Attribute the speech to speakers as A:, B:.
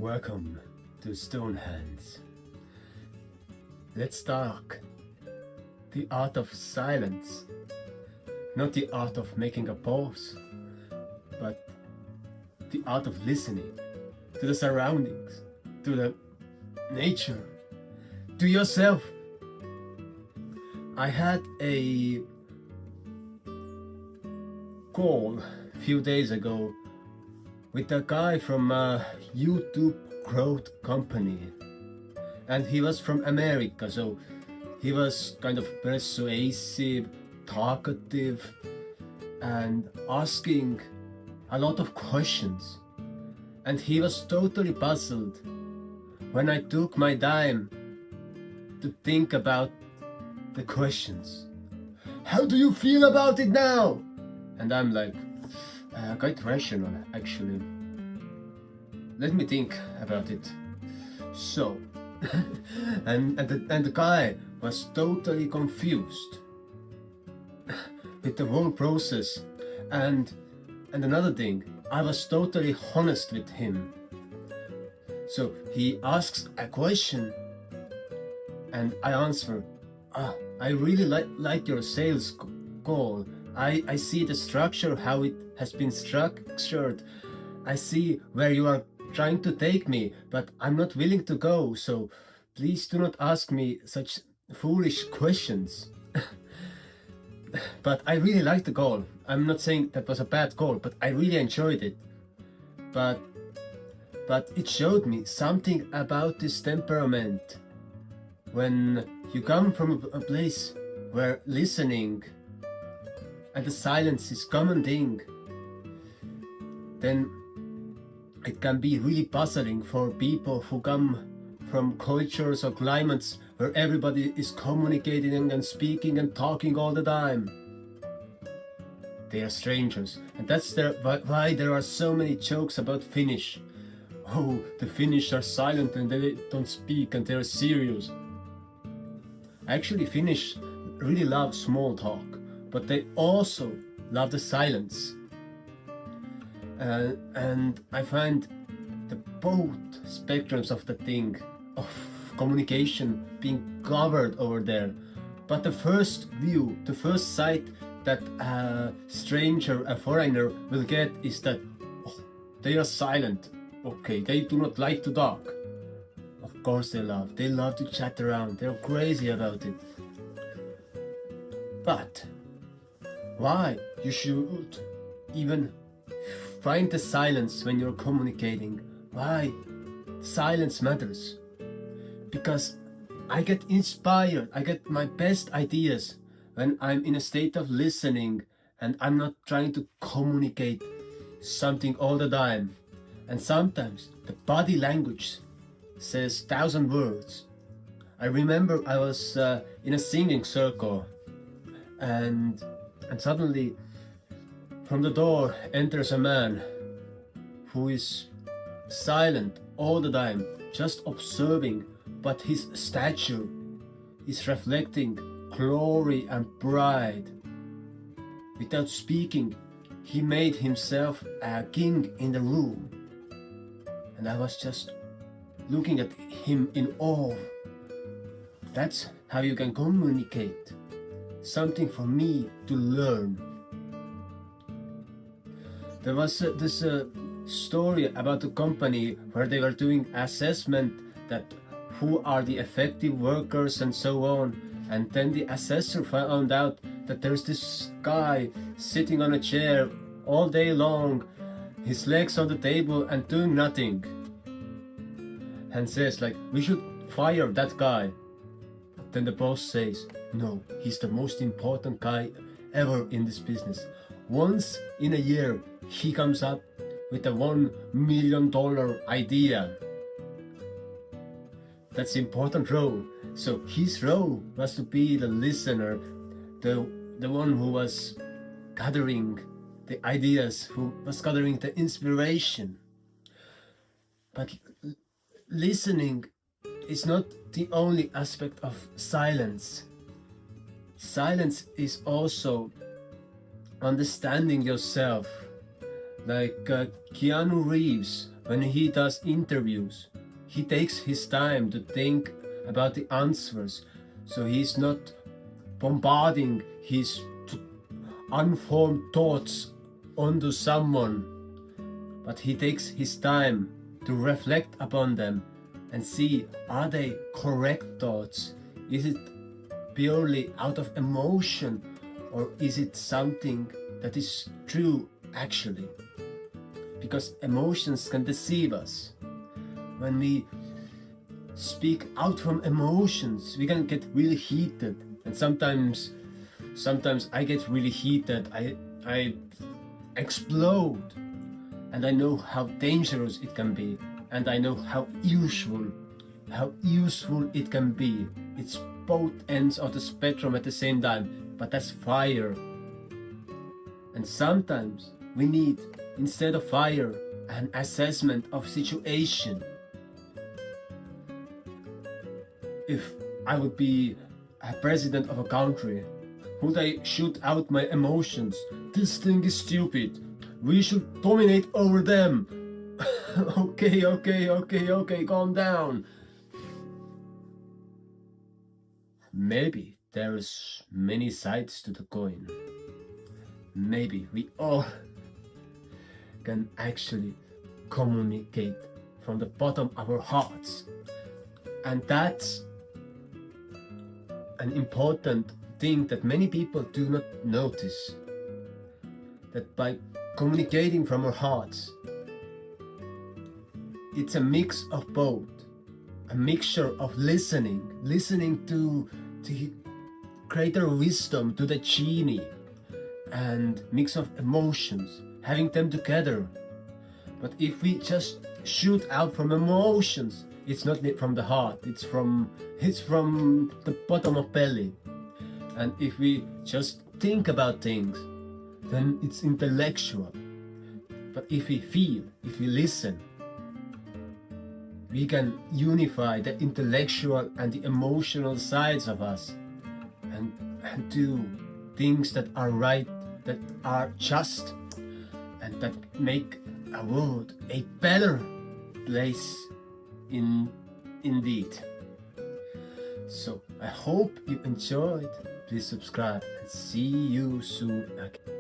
A: Welcome to Stone Hands. Let's talk the art of silence, not the art of making a pause, but the art of listening to the surroundings, to the nature, to yourself. I had a call a few days ago with a guy from a YouTube growth company, and he was from America, so he was kind of persuasive, talkative, and asking a lot of questions. And he was totally puzzled when I took my time to think about the questions. How do you feel about it now? And I'm like, quite rational actually. Let me think about it. So, and the guy was totally confused with the whole process. And another thing, I was totally honest with him. So he asks a question and I answer, I really like your sales call. I see the structure, how it has been structured. I see where you are trying to take me, but I'm not willing to go, so please do not ask me such foolish questions. But I really liked the call. I'm not saying that was a bad call, but I really enjoyed it. But it showed me something about this temperament. When you come from a place where listening and the silence is common thing, then it can be really puzzling for people who come from cultures or climates where everybody is communicating and speaking and talking all the time. They are strangers, and that's why there are so many jokes about Finnish. Oh, the Finnish are silent and they don't speak and they're serious. Actually, Finnish really love small talk, but they also love the silence. And I find the both spectrums of the thing of communication being covered over there. But the first view, the first sight that a stranger, a foreigner will get is that they are silent. Okay, they do not like to talk. Of course they love to chat around, they're crazy about it. But why you should even find the silence when you're communicating? Why silence matters? Because I get inspired, I get my best ideas when I'm in a state of listening and I'm not trying to communicate something all the time. And sometimes the body language says 1,000 words. I remember I was in a singing circle, and suddenly from the door enters a man who is silent all the time, just observing, but his stature is reflecting glory and pride. Without speaking, he made himself a king in the room. And I was just looking at him in awe. That's how you can communicate. Something for me to learn. There was this story about a company where they were doing assessment that who are the effective workers and so on. And then the assessor found out that there's this guy sitting on a chair all day long, his legs on the table and doing nothing. And says like, we should fire that guy. Then the boss says, no, he's the most important guy ever in this business. Once in a year, he comes up with a $1 million idea. That's the important role. So his role was to be the listener, the one who was gathering the ideas, who was gathering the inspiration. But listening is not the only aspect of silence. Silence is also understanding yourself. Like Keanu Reeves when he does interviews, he takes his time to think about the answers, so he's not bombarding his unformed thoughts onto someone, but he takes his time to reflect upon them and see, are they correct thoughts? Is it purely out of emotion, or is it something that is true actually? Because emotions can deceive us. When we speak out from emotions, we can get really heated, and sometimes I get really heated. I explode, and I know how dangerous it can be, and I know how useful it can be. It's both ends of the spectrum at the same time, but that's fire. And sometimes we need, instead of fire, an assessment of situation. If I would be a president of a country, would I shoot out my emotions? This thing is stupid. We should dominate over them. Okay, calm down. Maybe there's many sides to the coin. Maybe we all can actually communicate from the bottom of our hearts. And that's an important thing that many people do not notice. That by communicating from our hearts, it's a mix of both. A mixture of listening to the greater wisdom, to the genie, and mix of emotions, having them together. But if we just shoot out from emotions, it's not from the heart, it's from the bottom of belly. And if we just think about things, then it's intellectual. But if we feel, if we listen, we can unify the intellectual and the emotional sides of us, and do things that are right, that are just, and that make a world a better place indeed. So I hope you enjoyed. Please subscribe and see you soon again.